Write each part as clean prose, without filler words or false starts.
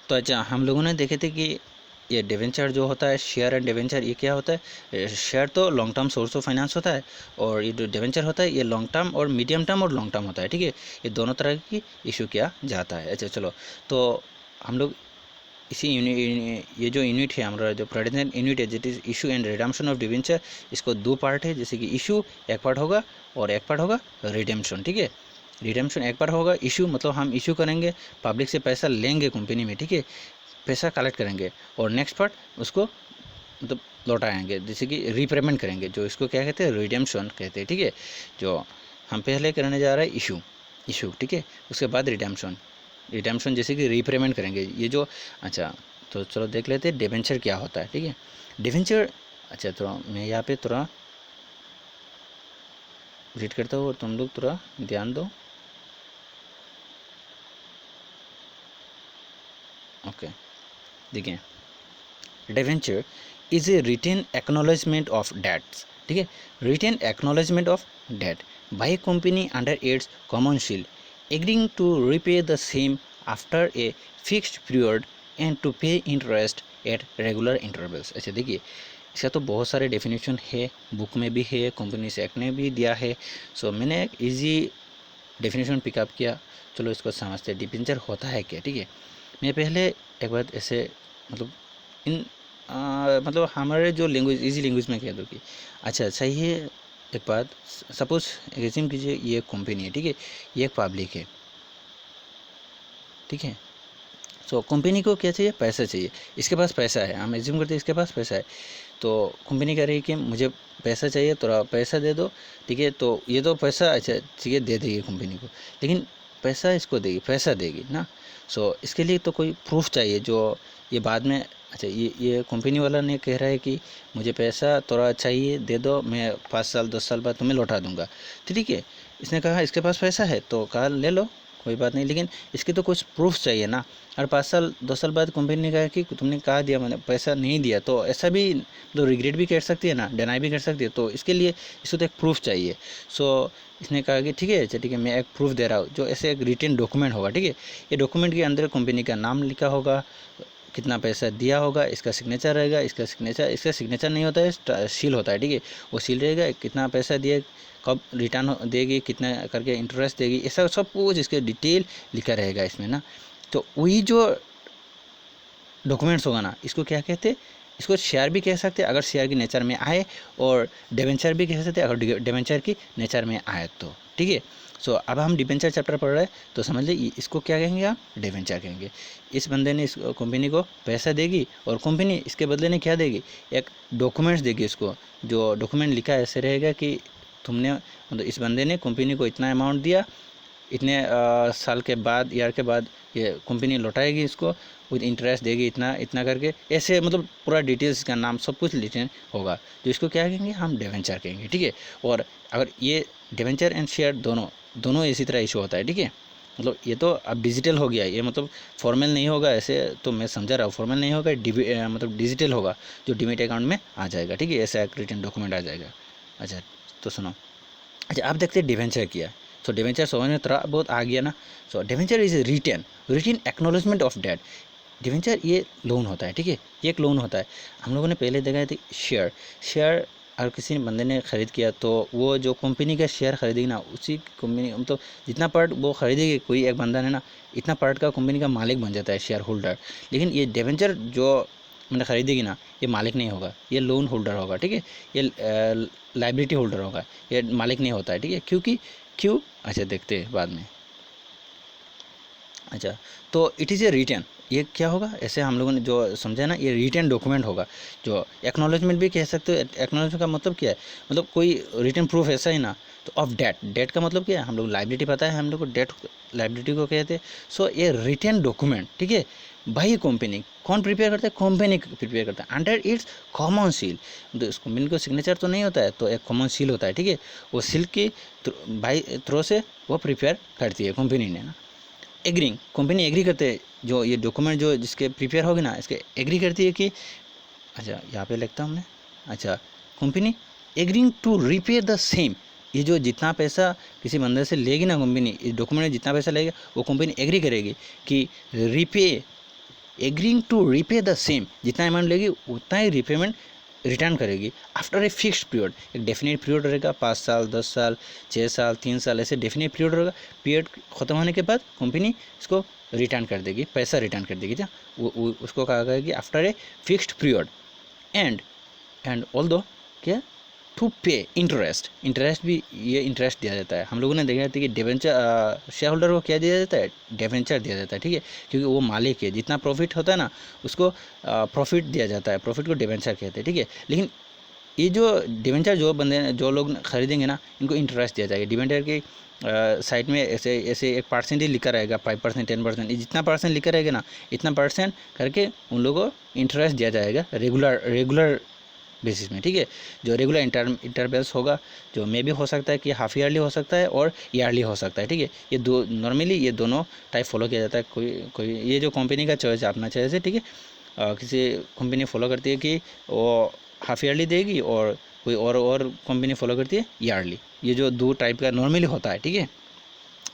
तो अच्छा, हम लोगों ने देखे थे कि ये डिवेंचर जो होता है, शेयर एंड डिवेंचर, ये क्या होता है? शेयर तो long term source of finance होता है, और ये जो डिवेंचर होता है ये लॉन्ग टर्म और मीडियम टर्म और लॉन्ग टर्म होता है, ठीक है। ये दोनों तरह की इशू किया जाता है। अच्छा चलो, तो हम लोग इसी ये जो यूनिट है हमारा, जो प्रेजेंट यूनिट है, जिट is issue and redemption of debenture, इसको दो पार्ट है। जैसे कि इशू एक पार्ट होगा और एक पार्ट होगा रिडेम्पशन, ठीक है। रिडेम्पशन एक बार होगा, इशू मतलब हम इशू करेंगे, पब्लिक से पैसा लेंगे कंपनी में, ठीक है, पैसा कलेक्ट करेंगे, और नेक्स्ट पार्ट उसको मतलब लौटाएंगे, जैसे कि रीपेमेंट करेंगे, जो इसको क्या कहते हैं, रिडेम्पशन कहते हैं, ठीक है। जो हम पहले करने जा रहे हैं इशू, ठीक है, उसके बाद रिडेम्पशन, जैसे कि रीपेमेंट करेंगे ये जो। अच्छा, तो चलो देख लेते हैं डिवेंचर क्या होता है, ठीक है। डिवेंचर, अच्छा थोड़ा मैं यहाँ पे थोड़ा रीड करता हूँ और तुम लोग थोड़ा ध्यान दो। ओके, देखिए, debenture is a written acknowledgement of debts, ठीक है, written acknowledgement of debt by company under its common seal agreeing to repay the same after a fixed period and to pay interest at regular intervals. अच्छा देखिए, इसका तो बहुत सारे definition है, book में भी है, कंपनी से एक्ट ने भी दिया है। सो मैंने एक ईजी डेफिनेशन पिकअप किया, चलो इसको समझते हैं डिवेंचर होता है क्या, ठीक है। मैं पहले एक बात ऐसे मतलब इन मतलब हमारे जो लैंग्वेज, इजी लैंग्वेज में कह दो कि अच्छा सही है। एक बात सपोज एज्यूम कीजिए, ये कंपनी है, ठीक है, ये एक पब्लिक है, ठीक है। सो कंपनी को क्या चाहिए, पैसा चाहिए, इसके पास पैसा है, हम एज्यूम करते हैं इसके पास पैसा है। तो कंपनी कह रही है कि मुझे पैसा चाहिए, थोड़ा पैसा दे दो, ठीक है। तो ये तो पैसा अच्छा ठीक है दे देगी कंपनी को, लेकिन पैसा इसको देगी, पैसा देगी ना। सो इसके लिए तो कोई प्रूफ चाहिए, जो ये बाद में, अच्छा ये कंपनी वाला ने कह रहा है कि मुझे पैसा थोड़ा चाहिए, दे दो, मैं 5 साल 10 साल बाद तुम्हें लौटा दूंगा, तो ठीक है। इसने कहा इसके पास पैसा है, तो कहा ले लो, कोई बात नहीं, लेकिन इसके तो कुछ प्रूफ चाहिए ना। और 5 साल 2 साल बाद कंपनी ने कहा कि तुमने कहा दिया, मैंने पैसा नहीं दिया, तो ऐसा भी तो रिग्रेट भी कर सकती है ना, डिनाई भी कर सकती है, तो इसके लिए इसको तो एक प्रूफ चाहिए। सो इसने कहा कि ठीक है, अच्छा ठीक है, मैं एक प्रूफ दे रहा हूँ, जो ऐसे एक रिटन डॉक्यूमेंट होगा, ठीक है। ये डॉक्यूमेंट के अंदर कंपनी का नाम लिखा होगा, कितना पैसा दिया होगा, इसका सिग्नेचर रहेगा, इसका सिग्नेचर नहीं होता है, सील होता है, ठीक है। वो सील रहेगा, कितना पैसा दिए, कब रिटर्न देगी, कितना करके इंटरेस्ट देगी, ऐसा सब कुछ इसके डिटेल लिखा रहेगा इसमें ना। तो वही जो डॉक्यूमेंट्स होगा ना, इसको क्या कहते हैं, इसको शेयर भी कह सकते हैं अगर शेयर की नेचर में आए, और डिवेंचर भी कह सकते हैं अगर डिवेंचर की नेचर में आए तो, ठीक है। सो अब हम डिवेंचर चैप्टर पढ़ रहे हैं, तो समझ लीजिए इसको क्या कहेंगे, हम डिवेंचर कहेंगे। इस बंदे ने इस कंपनी को पैसा देगी, और कंपनी इसके बदले में क्या देगी, एक डॉक्यूमेंट्स देगी इसको, जो डॉक्यूमेंट लिखा ऐसे रहेगा कि तुमने मतलब इस बंदे ने कंपनी को इतना अमाउंट दिया, इतने साल के बाद, ईयर के बाद ये कंपनी लौटाएगी इसको, विद इंटरेस्ट देगी इतना इतना करके, ऐसे मतलब पूरा डिटेल्स का नाम सब कुछ लिखना होगा, जो इसको क्या कहेंगे, हम डिवेंचर कहेंगे, ठीक है। और अगर ये डिवेंचर एंड शेयर दोनों इसी तरह इशू होता है, ठीक है। मतलब ये तो अब डिजिटल हो गया, ये मतलब फॉर्मल नहीं होगा, ऐसे तो मैं समझा रहा हूँ, फॉर्मल नहीं होगा, मतलब डिजिटल होगा, जो डीमैट अकाउंट में आ जाएगा, ठीक है, ऐसा एक रिटन डॉक्यूमेंट आ जाएगा। अच्छा तो सुनो, अच्छा आप देखते हैं डिवेंचर किया, सो डिवेंचर समझ में थोड़ा बहुत आ गया ना। So debenture is written acknowledgement of debt. Debenture ये लोन होता है, ठीक है, ये एक लोन होता है। हम लोगों ने पहले देखा थी शेयर अगर किसी बंदे ने ख़रीद किया, तो वो जो कंपनी का शेयर खरीदेगी ना, उसी कंपनी मतलब जितना पार्ट वो खरीदेगी कोई एक बंदा है ना, इतना पार्ट का कंपनी का मालिक बन जाता है, शेयर होल्डर। लेकिन ये डिवेंचर जो मैंने खरीदेगी ना, ये मालिक नहीं होगा, ये लोन होल्डर होगा, ठीक है, ये लाइबिलिटी होल्डर होगा, ये मालिक नहीं होता है, ठीक है। क्यों, अच्छा देखते हैं बाद में। अच्छा, तो इट इज़ ए रिटर्न, ये क्या होगा, ऐसे हम लोगों ने जो समझा ना, ये रिटर्न डॉक्यूमेंट होगा, जो एक्नॉलेजमेंट भी कह सकते हो। एक्नॉलेजमेंट का मतलब क्या है, मतलब कोई रिटर्न प्रूफ ऐसा ही ना। तो ऑफ डेट का मतलब क्या है, हम लोग लाइबिलिटी पता है, हम लोग को डेट लाइबिलिटी को कहते हैं। सो ये रिटर्न डॉक्यूमेंट, ठीक है, भाई कंपनी कौन प्रिपेयर करता है, कंपनी प्रिपेयर करता है अंडर इट्स कॉमन सील। तो इस कंपनी को सिग्नेचर तो नहीं होता है, तो एक कॉमन सील होता है, ठीक है। वो सील की भाई थ्रो से वो प्रिपेयर करती है कंपनी ने ना। एग्रींग, कंपनी एग्री करते हैं, जो ये डॉक्यूमेंट जो जिसके प्रिपेयर होगी ना, इसके एग्री करती है कि, अच्छा यहाँ पे लिखता हूँ मैं, अच्छा company agreeing to repay the same, ये जो जितना पैसा किसी बंदे से लेगी ना कंपनी, इस डॉक्यूमेंट में जितना पैसा लेगा, वो कंपनी एग्री करेगी कि repay agreeing to repay the same, जितना अमाउंट लेगी उतना ही रिपेमेंट रिटर्न करेगी आफ्टर ए फिक्स्ड पीरियड। एक डेफिनेट पीरियड रहेगा, 5 साल, 10 साल, 6 साल, 3 साल, ऐसे डेफिनेट पीरियड रहेगा। पीरियड ख़त्म होने के बाद कंपनी इसको रिटर्न कर देगी, पैसा रिटर्न कर देगी। क्या वो उसको कहा गया कि after a fixed period and all दो क्या टू पे इंटरेस्ट, इंटरेस्ट भी ये इंटरेस्ट दिया जाता है। हम लोगों ने देखा था कि डिवेंचर शेयर होल्डर को क्या दिया जाता है, डिवेंचर दिया जाता है, ठीक है, क्योंकि वो मालिक है, जितना प्रॉफिट होता है ना उसको प्रॉफिट दिया जाता है, प्रॉफिट को डिवेंचर कहते हैं, ठीक है। लेकिन ये जो डिवेंचर जो लोग खरीदेंगे ना, इनको इंटरेस्ट दिया जाएगा। डिवेंचर के साइड में ऐसे ऐसे एक परसेंट ही लिखा रहेगा, 5%, 10%, जितना परसेंट लिखा रहेगा ना इतना परसेंट करके उन लोगों को इंटरेस्ट दिया जाएगा रेगुलर बेसिस में, ठीक है। जो रेगुलर इंटरवल्स होगा, जो मे भी हो सकता है कि हाफ ईयरली हो सकता है और ईयरली हो सकता है, ठीक है। ये दो नॉर्मली ये दोनों टाइप फॉलो किया जाता है। कोई ये जो कंपनी का चॉइस है, अपना चॉइस है, ठीक है। किसी कंपनी फॉलो करती है कि वो हाफ ईयरली देगी और कोई और कंपनी फॉलो करती है ईयरली। ये जो दो टाइप का नॉर्मली होता है, ठीक है।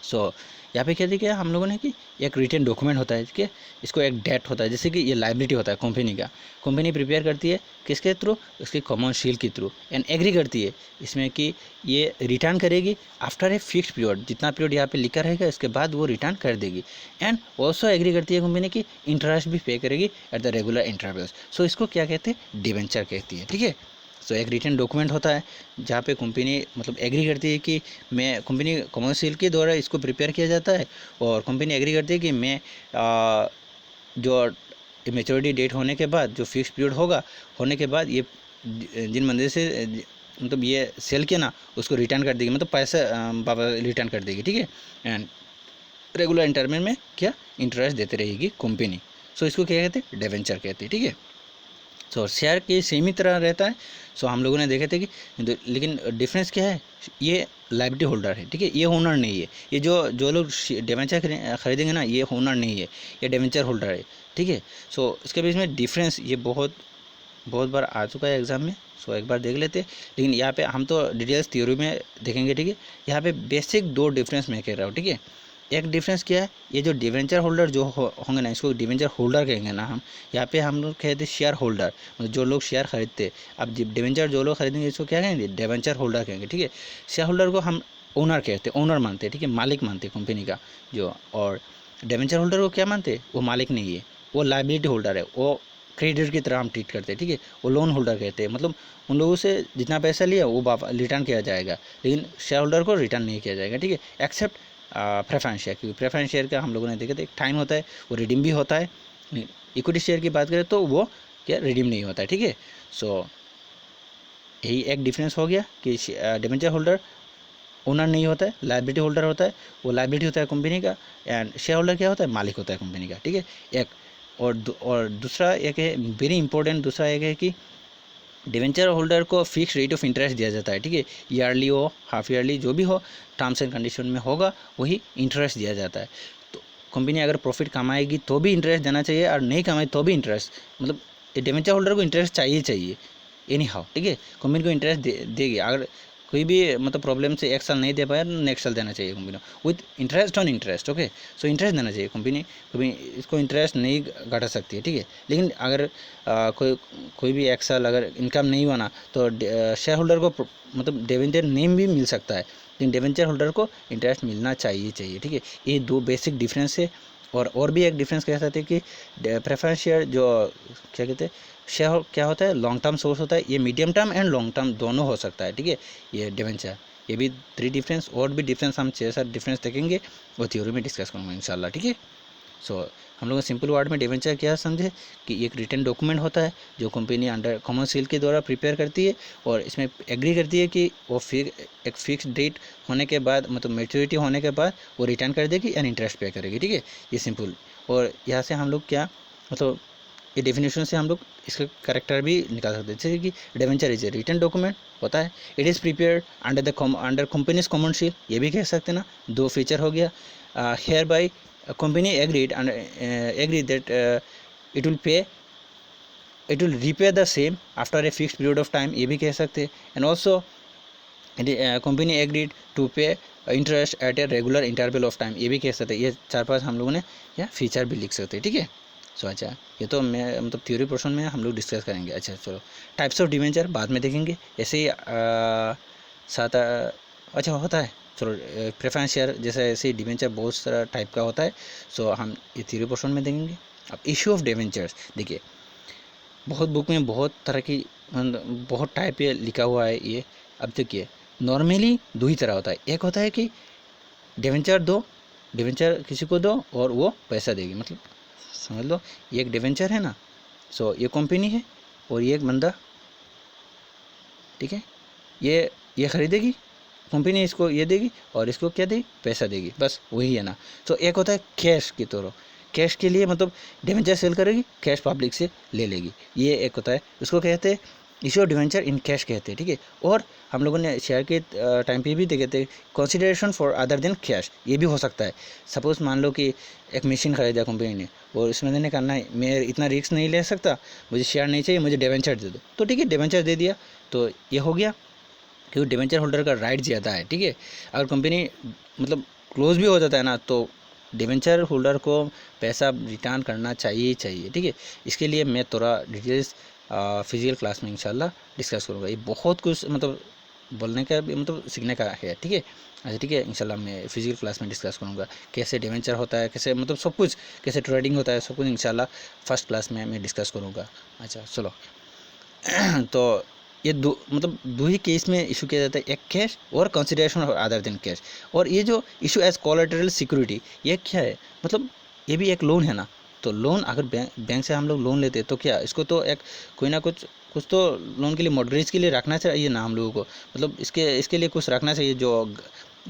सो यहाँ पे क्या देखिए हम लोगों ने कि एक रिटन डॉक्यूमेंट होता है, ठीक है। इसको एक डेट होता है, जैसे कि ये लाइबिलिटी होता है कंपनी का। कंपनी प्रिपेयर करती है किसके थ्रू, उसके कॉमन शील के थ्रू, एंड एग्री करती है इसमें कि ये रिटर्न करेगी आफ्टर ए फिक्स पीरियड, जितना पीरियड यहाँ पे लिखा रहेगा इसके बाद वो रिटर्न कर देगी। एंड ऑल्सो एग्री करती है कंपनी की इंटरेस्ट भी पे करेगी एट द रेगुलर इंटरवल्स। सो इसको क्या कहते हैं, डिवेंचर कहती है, ठीक है। सो एक रिटन डॉक्यूमेंट होता है जहाँ पे कंपनी मतलब एग्री करती है कि मैं कंपनी कमर्शियल के द्वारा इसको प्रिपेयर किया जाता है, और कंपनी एग्री करती है कि मैं जो मेच्योरिटी डेट होने के बाद जो फिक्स पीरियड होने के बाद ये जिन बंदे से मतलब ये सेल किया ना उसको रिटर्न कर देगी, मतलब पैसा वापस रिटर्न कर देगी, ठीक है। एंड रेगुलर इंटरवल में क्या इंटरेस्ट देते रहेगी कंपनी। सो इसको क्या कहते हैं, डिवेंचर कहते हैं, ठीक है। सो शेयर के सेम ही तरह रहता है। सो हम लोगों ने देखे थे कि लेकिन डिफरेंस क्या है, ये लाइबिलिटी होल्डर है, ठीक है, ये ओनर नहीं है। ये जो लोग डिवेंचर खरीदेंगे ना ये ओनर नहीं है, ये डिवेंचर होल्डर है, ठीक है। सो इसके बीच में डिफरेंस ये बहुत बार आ चुका है एग्जाम में। सो एक बार देख लेते हैं, लेकिन यहाँ पे हम तो डिटेल्स थ्योरी में देखेंगे, ठीक है। यहाँ पे बेसिक दो डिफरेंस मैं कह रहा हूँ, ठीक है। एक डिफरेंस क्या है, ये जो डिवेंचर होल्डर जो होंगे ना इसको डिवेंचर होल्डर कहेंगे ना हम। यहाँ पे हम लोग कहते हैं शेयर होल्डर, मतलब जो लोग शेयर खरीदते हैं। अब डिवेंचर जो लोग खरीदेंगे इसको क्या कहेंगे, डिवेंचर होल्डर कहेंगे, ठीक है। शेयर होल्डर को हम ओनर कहते हैं, ओनर मानते हैं, ठीक है, मालिक मानते हैं कंपनी का जो। और डिवेंचर होल्डर को क्या मानते हैं, वो मालिक नहीं है, वो लाइबिलिटी होल्डर है, वो क्रेडिटर की तरह हम ट्रीट करते हैं, ठीक है। वो लोन होल्डर कहते हैं, मतलब उन लोगों से जितना पैसा लिया वो रिटर्न किया जाएगा, लेकिन शेयर होल्डर को रिटर्न नहीं किया जाएगा, ठीक है, एक्सेप्ट प्रेफरेंस शेयर। क्योंकि प्रेफरेंस शेयर का हम लोगों ने देखा था एक टाइम होता है, वो रिडीम भी होता है। इक्विटी शेयर की बात करें तो वो क्या रिडीम नहीं होता है, ठीक है। सो यही एक डिफरेंस हो गया कि डिवेंचर होल्डर ओनर नहीं होता है, लाइबिलिटी होल्डर होता है, वो लाइबिलिटी होता है कंपनी का। एंड शेयर होल्डर क्या होता है, मालिक होता है कंपनी का, ठीक है। एक और दूसरा एक है वेरी इंपॉर्टेंट, दूसरा एक है कि डिवेंचर होल्डर को फिक्स रेट ऑफ इंटरेस्ट दिया जाता है, ठीक है। ईयरली हो हाफ ईयरली जो भी हो, टर्म्स एंड कंडीशन में होगा वही इंटरेस्ट दिया जाता है। तो कंपनी अगर प्रॉफिट कमाएगी तो भी इंटरेस्ट देना चाहिए, और नहीं कमाए तो भी इंटरेस्ट, मतलब डिवेंचर होल्डर को इंटरेस्ट चाहिए एनी हाउ, ठीक है। कंपनी को इंटरेस्ट देगी, अगर कोई भी मतलब प्रॉब्लम से एक साल नहीं दे पाया नेक्स्ट साल देना चाहिए कंपनी को with interest on interest, okay. So interest देना चाहिए कंपनी, कभी इसको इंटरेस्ट नहीं घटा सकती है, ठीक है। लेकिन अगर कोई भी एक साल अगर इनकम नहीं बना तो शेयर होल्डर को मतलब डिवेंचर नेम भी मिल सकता है, लेकिन डिवेंचर होल्डर को इंटरेस्ट मिलना चाहिए, ठीक है। ये दो बेसिक डिफरेंस है। और भी एक डिफरेंस कह सकते हैं कि प्रेफरेंस शेयर जो क्या कहते हैं, शेयर क्या होता है, लॉन्ग टर्म सोर्स होता है, ये medium term and long term दोनों हो सकता है, ठीक है। ये डिवेंचर, ये भी 3 डिफरेंस, और भी डिफरेंस हम 6-7 डिफरेंस देखेंगे, वो थ्योरी में डिस्कस करूँगा इंशाल्लाह, ठीक है। सो हम लोग सिंपल वर्ड में डिवेंचर क्या समझे कि एक रिटन डॉक्यूमेंट होता है जो कंपनी अंडर कॉमन सील के द्वारा प्रिपेयर करती है, और इसमें एग्री करती है कि वो एक फिक्स डेट होने के बाद मतलब मैच्योरिटी होने के बाद वो रिटर्न कर देगी एंड इंटरेस्ट पे करेगी, ठीक है। ये सिंपल। और यहाँ से हम लोग क्या मतलब ये डेफिनेशन से हम लोग इसका करेक्टर भी निकाल सकते हैं, जैसे कि debenture is a written document होता है, it is prepared under companies common seal, ये भी कह सकते हैं ना, दो फीचर हो गया। Hereby company agreed that it will repay the same after a fixed period of time, ये भी कह सकते हैं। And also company agreed to pay interest at a regular interval of time, ये भी कह सकते हैं। ये 4-5 हम लोगों ने या फीचर भी लिख सकते हैं, ठीक है। सो अच्छा, ये तो मैं मतलब थ्योरी पोर्शन में हम लोग डिस्कस करेंगे। अच्छा चलो, टाइप्स ऑफ डिवेंचर बाद में देखेंगे। ऐसे ही सात अच्छा होता है, चलो प्रेफरेंस शेयर जैसे ऐसे ही डिवेंचर बहुत सारा टाइप का होता है। सो हम ये थ्योरी पोर्शन में देखेंगे। अब इशू ऑफ डिवेंचर्स देखिए, बहुत बुक में बहुत तरह की बहुत टाइप ये लिखा हुआ है ये। अब देखिए, नॉर्मली दो ही तरह होता है। एक होता है कि डिवेंचर दो, डिवेंचर किसी को दो और वो पैसा देगी, मतलब समझ लो ये एक डिवेंचर है ना। सो ये कंपनी है और ये एक बंदा, ठीक है, ये खरीदेगी, कंपनी इसको ये देगी और इसको क्या देगी, पैसा देगी, बस वही है ना। तो एक होता है कैश की तरह, कैश के लिए मतलब डिवेंचर सेल करेगी, कैश पब्लिक से ले लेगी, ये एक होता है। उसको कहते हैं issue of debenture in cash कहते हैं, ठीक है। और हम लोगों ने शेयर के टाइम पे भी देखे थे consideration for other than cash, ये भी हो सकता है। सपोज मान लो कि एक मशीन खरीदा कंपनी ने और उसमें मैंने कहना है मैं इतना रिस्क नहीं ले सकता, मुझे शेयर नहीं चाहिए, मुझे डिवेंचर दे दो, तो ठीक है डिवेंचर दे दिया, तो ये हो गया, क्योंकि डिवेंचर होल्डर का राइट ज़्यादा है, ठीक है। अगर कंपनी मतलब क्लोज भी हो जाता है ना, तो डिवेंचर होल्डर को पैसा रिटर्न करना चाहिए ही चाहिए, ठीक है। इसके लिए मैं थोड़ा डिटेल्स फिजिकल क्लास में इंशाल्लाह डिस्कस करूँगा। ये बहुत कुछ मतलब बोलने का भी मतलब सीखने का है, ठीक है। अच्छा ठीक है, इंशाल्लाह मैं फिजिकल क्लास में डिस्कस करूँगा कैसे डिवेंचर होता है, कैसे मतलब सब कुछ, कैसे ट्रेडिंग होता है, सब कुछ इंशाल्लाह फर्स्ट क्लास में मैं डिस्कस करूँगा। अच्छा चलो तो ये दो मतलब दो ही केस में इशू किया जाता है, एक कैश और कंसिडरेशन और अदर देन कैश। और ये जो इशू एज कोलैटरल सिक्योरिटी, ये क्या है, मतलब ये भी एक लोन है ना। तो लोन अगर बैंक से हम लोग लोन लेते हैं तो क्या इसको तो एक कोई ना कुछ कुछ तो लोन के लिए मॉडरेज के लिए रखना चाहिए ना हम लोगों को, मतलब इसके लिए कुछ रखना चाहिए, जो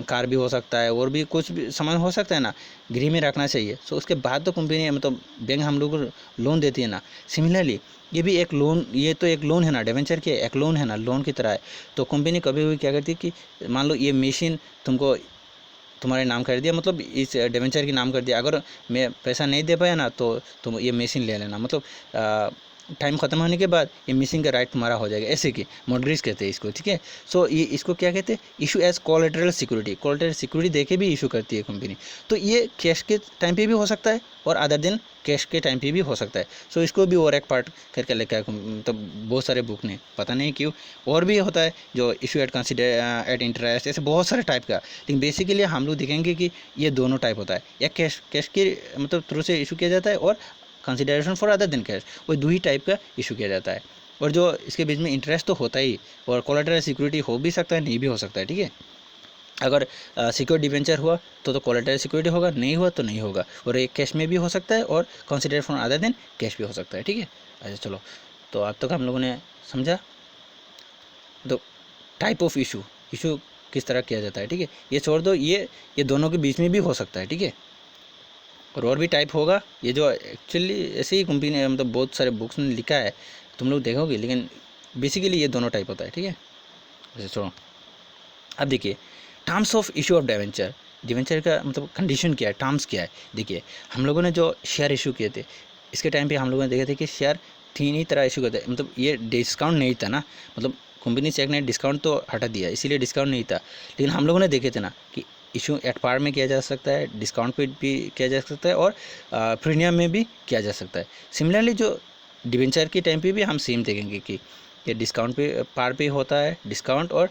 कार भी हो सकता है और भी कुछ भी सामान हो सकता है ना, गिरवी में रखना चाहिए। सो उसके बाद तो कंपनी मतलब बैंक हम लोग को लोन देती है ना। सिमिलरली ये भी एक लोन, ये तो एक लोन है ना, डिवेंचर के एक लोन है ना, लोन की तरह है। तो कंपनी कभी भी क्या करती है कि मान लो ये मशीन तुमको तुम्हारे नाम कर दिया, मतलब इस डिवेंचर के नाम कर दिया, अगर मैं पैसा नहीं दे पाया ना तो तुम ये मशीन ले लेना, मतलब टाइम ख़त्म होने के बाद ये मशीन का राइट तुम्हारा हो जाएगा, ऐसे कि मॉडरेज कहते हैं इसको, ठीक है। सो ये इसको क्या कहते हैं, issue as collateral security, collateral security देके भी इशू करती है कंपनी। तो ये कैश के टाइम पे भी हो सकता है और अदर दिन कैश के टाइम पे भी हो सकता है। सो इसको भी और एक पार्ट करके लिखा है, मतलब बहुत सारे बुक ने, पता नहीं क्यों। और भी होता है जो issue at consider at interest, ऐसे बहुत सारे टाइप का। लेकिन बेसिकली हम लोग देखेंगे कि ये दोनों टाइप होता है, या कैश के मतलब थ्रू से इशू किया जाता है और consideration for other than cash, वो दो ही टाइप का इशू किया जाता है। और जो इसके बीच में इंटरेस्ट तो होता ही, और कोलैटरल सिक्योरिटी हो भी सकता है, नहीं भी हो सकता है, ठीक है। अगर सिक्योर डिवेंचर हुआ तो कोलैटरल सिक्योरिटी होगा, नहीं हुआ तो नहीं होगा। और एक कैश में भी हो सकता है और consider for other than cash भी हो सकता है, ठीक है। अच्छा चलो, तो अब तक हम लोगों ने समझा तो टाइप ऑफ इशू, इशू किस तरह किया जाता है, ठीक है। ये छोड़ दो, ये दोनों के बीच में भी हो सकता है, ठीक है। और भी टाइप होगा, ये जो एक्चुअली ऐसे ही कंपनी ने मतलब बहुत सारे बुक्स में लिखा है, तुम लोग देखोगे, लेकिन बेसिकली ये दोनों टाइप होता है, ठीक है। अच्छा छोड़ो, अब देखिए terms of issue of debenture, debenture का मतलब कंडीशन क्या है, टर्म्स क्या है। देखिए हम लोगों ने जो शेयर इशू किए थे, इसके टाइम पे हम लोगों ने देखे थे कि शेयर तीन ही तरह इशू करते हैं, मतलब ये डिस्काउंट नहीं था ना, मतलब कंपनी चेक ने डिस्काउंट तो हटा दिया, इसीलिए डिस्काउंट नहीं था। लेकिन हम लोगों ने देखे थे ना कि इशू एट पार में किया जा सकता है, डिस्काउंट पे भी किया जा सकता है और प्रीमियम में भी किया जा सकता है। सिमिलरली जो डिवेंचर के टाइम पे भी हम सेम देखेंगे कि ये डिस्काउंट पे पार पे होता है डिस्काउंट, और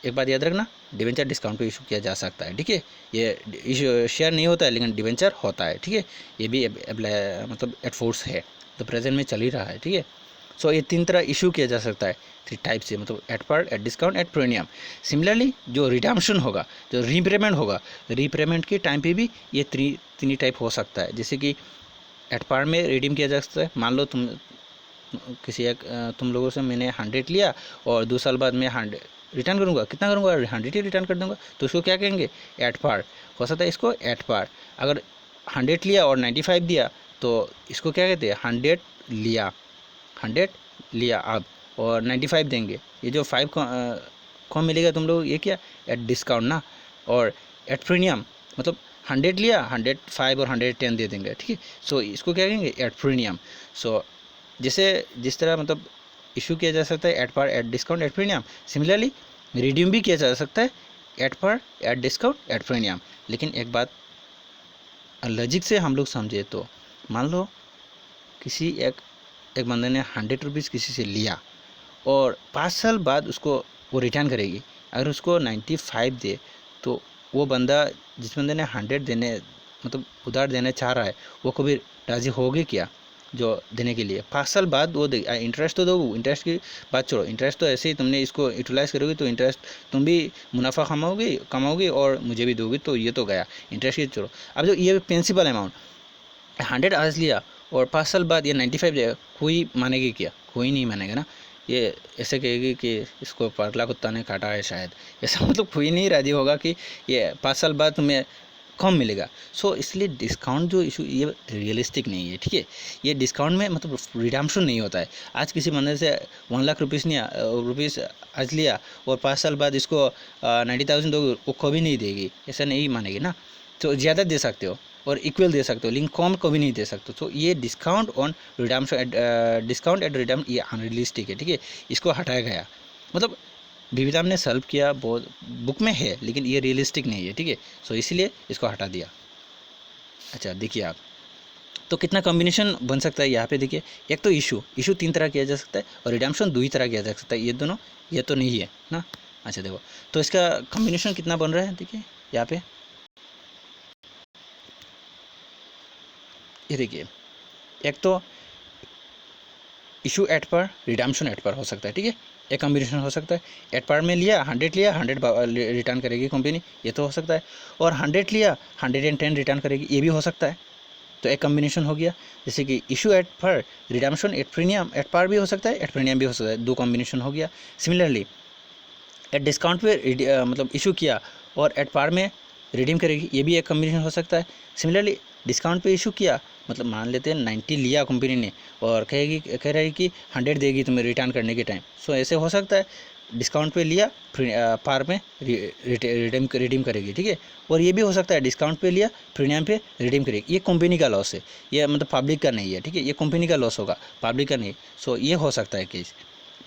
एक बात याद रखना, डिवेंचर डिस्काउंट पे इशू किया जा सकता है, ठीक है। ये शेयर नहीं होता है लेकिन डिवेंचर होता है, ठीक है। ये भी मतलब एट फोर्स है, तो प्रेजेंट में चल ही रहा है, ठीक है। सो ये तीन तरह इशू किया जा सकता है, थ्री टाइप से, मतलब at par, at discount, at premium. Similarly जो रिडम्पशन होगा, जो रीपेमेंट होगा, रीपेमेंट के टाइम पे भी ये तीन टाइप हो सकता है। जैसे कि एट पार में रिडीम किया जा सकता है, मान लो तुम लोगों से मैंने 100 लिया और 2 साल बाद मैं 100 रिटर्न करूँगा, कितना करूँगा, 100 ही रिटर्न कर दूँगा, तो उसको क्या कहेंगे, एट पार हो सकता है, इसको एट पार। अगर 100 लिया और 95 दिया तो इसको क्या कहते हैं, 100 लिया अब और 95 देंगे, ये जो 5 कम मिलेगा तुम लोग, ये क्या एट डिस्काउंट ना। और एट प्रीमियम मतलब 100 लिया, 105 और 110 दे देंगे, ठीक है। सो इसको क्या कहेंगे, एट प्रीमियम। सो जिस तरह मतलब इशू किया जा सकता है at par, at discount, at premium, similarly redeem भी किया जा सकता है at par, at discount, at premium. लेकिन एक बात लॉजिक से हम लोग समझे तो मान लो किसी एक बंदे ने 100 रुपीज़ किसी से लिया और 5 साल बाद उसको वो रिटर्न करेगी, अगर उसको 95 दे तो वो बंदा, जिस बंदे ने 100 देने मतलब उधार देने चाह रहा है, वो कभी राज़ी होगी क्या जो देने के लिए? 5 साल बाद वो दे, इंटरेस्ट तो दो, इंटरेस्ट की बात छोड़ो, इंटरेस्ट तो ऐसे ही तुमने इसको यूटिलाइज़ करोगे तो इंटरेस्ट तुम भी मुनाफा कमाओगे और मुझे भी दोगे, तो ये तो गया, इंटरेस्ट की छोड़ो। अब जो ये प्रिंसिपल अमाउंट 100 आज लिया और 5 साल बाद ये 95 देगा, कोई मानेगी क्या? कोई नहीं मानेगा ना। ये ऐसे कहेगी कि इसको पगला कुत्ता ने काटा है शायद, ऐसा मतलब कोई नहीं राजी होगा कि ये 5 साल बाद तुम्हें कम मिलेगा। सो इसलिए डिस्काउंट जो इशू, ये रियलिस्टिक नहीं है, ठीक है। ये डिस्काउंट में मतलब रिडम्पशन नहीं होता है। आज किसी बंदे से 1 लाख रुपीज़ आज लिया और 5 साल बाद इसको 90,000 दोगे, वो कभी नहीं देगी, ऐसा नहीं मानेगी ना। तो ज़्यादा दे सकते हो और इक्वल दे सकते हो, लेकिन कम कभी नहीं दे सकते। तो ये discount on redemption, discount at redeem, ये अनरियलिस्टिक है, ठीक है। इसको हटाया गया, मतलब विविधाम ने सॉल्व किया, बहुत बुक में है, लेकिन ये रियलिस्टिक नहीं है, ठीक है। सो इसलिए इसको हटा दिया। अच्छा देखिए आप, तो कितना कॉम्बिनेशन बन सकता है यहाँ पे देखिए। एक तो इशू 3 तरह किया जा सकता है और रिडम्पशन 2 ही तरह किया जा सकता है, ये दोनों ये तो नहीं है ना। अच्छा देखो, तो इसका कॉम्बिनेशन कितना बन रहा है देखिए यहाँ पे, ये देखिए। एक तो इशू एट पर, रिडम्पशन एट पर हो सकता है, ठीक है। एक कॉम्बिनेशन हो सकता है, एट पर में लिया 100 लिया, 100 रिटर्न करेगी कंपनी, ये तो हो सकता है। और 100 लिया 110 रिटर्न करेगी, ये भी हो सकता है। तो एक कॉम्बिनेशन हो गया। जैसे कि इशू एट पर, रिडम्पशन एट प्रीमियम, एट पर भी हो सकता है, एट प्रीमियम भी हो सकता है, 2 कॉम्बिनेशन हो गया। सिमिलरली एट डिस्काउंट पे मतलब इशू किया और एट पार में रिडीम करेगी, ये भी एक कॉम्बिनेशन हो सकता है। सिमिलरली डिस्काउंट पे इशू किया, मतलब मान लेते हैं 90 लिया कंपनी ने और कह रही कि 100 देगी तुम्हें रिटर्न करने के टाइम। सो ऐसे हो सकता है, डिस्काउंट पे लिया, पार में रिडीम करेगी, ठीक है। और ये भी हो सकता है डिस्काउंट पे लिया, प्रीमियम पे रिडीम करेगी। ये कंपनी का लॉस है, ये मतलब पब्लिक का नहीं है, ठीक है। ये कंपनी का लॉस होगा, पब्लिक का नहीं। सो ये हो सकता है केस।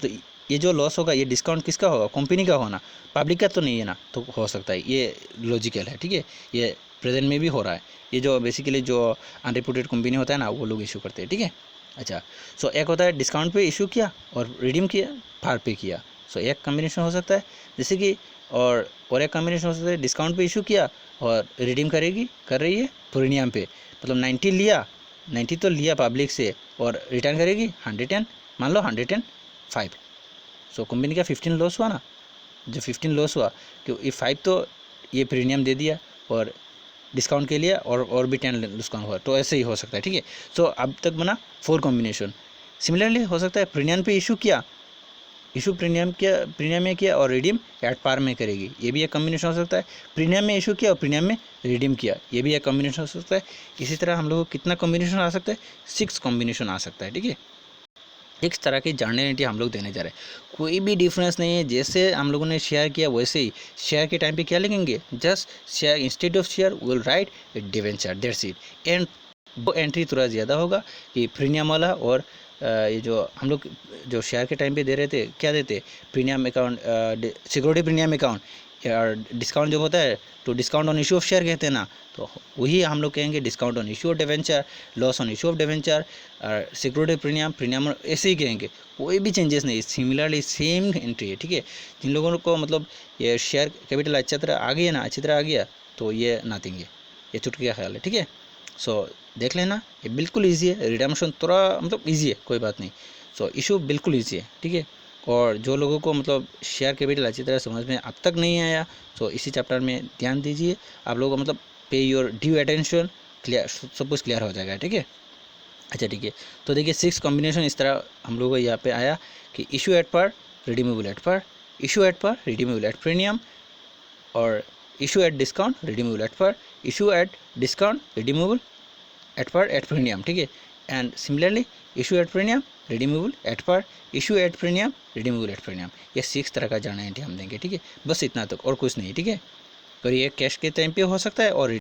तो ये जो लॉस होगा, ये डिस्काउंट किसका होगा? कंपनी का होना, पब्लिक का तो नहीं है ना, तो हो सकता है। ये लॉजिकल है, ठीक है। ये प्रेजेंट में भी हो रहा है। ये जो बेसिकली जो अनरिपोर्टेड कंपनी होता है ना, वो लोग इशू करते हैं, ठीक है। अच्छा, सो एक होता है डिस्काउंट पे इशू किया और रिडीम किया, फार पे किया। सो एक कॉम्बिनेशन हो सकता है, जैसे कि और एक कॉम्बिनेशन हो सकता है, डिस्काउंट पे इशू किया और रिडीम कर रही है प्रीमियम पे, मतलब 90 लिया, 90 तो लिया पब्लिक से और रिटर्न करेगी 110, मान लो 105। सो कंपनी का 15 लॉस हुआ ना, जो 15 लॉस हुआ, क्यों ये 5 तो ये प्रीमियम दे दिया और डिस्काउंट के लिए और भी 10 डिस्काउंट हुआ, तो ऐसे ही हो सकता है, ठीक है। सो अब तक बना 4 कॉम्बिनेशन। सिमिलरली हो सकता है प्रीमियम पे इशू किया, प्रीमियम में किया और रिडीम एट पार में करेगी, ये भी एक कॉम्बिनेशन हो सकता है। प्रीमियम में इशू किया और प्रीमियम में रिडीम किया, ये भी एक कॉम्बिनेशन हो सकता है। इसी तरह हम लोग को कितना कॉम्बिनेशन आ सकता है? 6 कॉम्बिनेशन आ सकता है, ठीक है। इस तरह की जर्नलिटी हम लोग देने जा रहे हैं, कोई भी डिफरेंस नहीं है। जैसे हम लोगों ने शेयर किया वैसे ही शेयर के टाइम पे क्या लिखेंगे? Just share, instead of share will write debenture, that's it. And वो एंट्री थोड़ा ज़्यादा होगा कि प्रीमियम वाला, और ये जो हम लोग जो शेयर के टाइम पे दे रहे थे, क्या देते? Premium account, security premium account, या डिस्काउंट जो होता है तो discount on issue of share कहते हैं ना, तो वही हम लोग कहेंगे discount on issue of debenture, loss on issue of debenture, security premium ऐसे ही कहेंगे, कोई भी चेंजेस नहीं, सिमिलरली सेम एंट्री है, ठीक है। जिन लोगों को मतलब ये शेयर कैपिटल अच्छी तरह आ गया ना, अच्छी तरह आ गया, तो ये ना देंगे, ये चुटकी का ख्याल है, ठीक है। सो देख लेना, ये बिल्कुल ईजी है, रिडम्पशन थोड़ा मतलब ईजी है, कोई बात नहीं। सो इशू बिल्कुल ईजी है, ठीक है। और जो लोगों को मतलब शेयर कैपिटल अच्छी तरह समझ में अब तक नहीं आया, तो इसी चैप्टर में ध्यान दीजिए आप लोगों को, मतलब पे योर ड्यू अटेंशन, क्लियर, सब कुछ क्लियर हो जाएगा, ठीक है। अच्छा ठीक है, तो देखिए 6 कॉम्बिनेशन इस तरह हम लोगों को यहाँ पे आया कि issue at par, redeemable at par, issue at par, redeemable at premium, और issue at discount, redeemable at par, issue at discount, redeemable at par at premium, ठीक है। And similarly issue at premium, redeemable at par, issue at premium, redeemable at premium, ये 6 तरह का जानकारी हम देंगे, ठीक है। बस इतना तक और कुछ नहीं, ठीक है। और ये कैश के टाइम पे हो सकता है और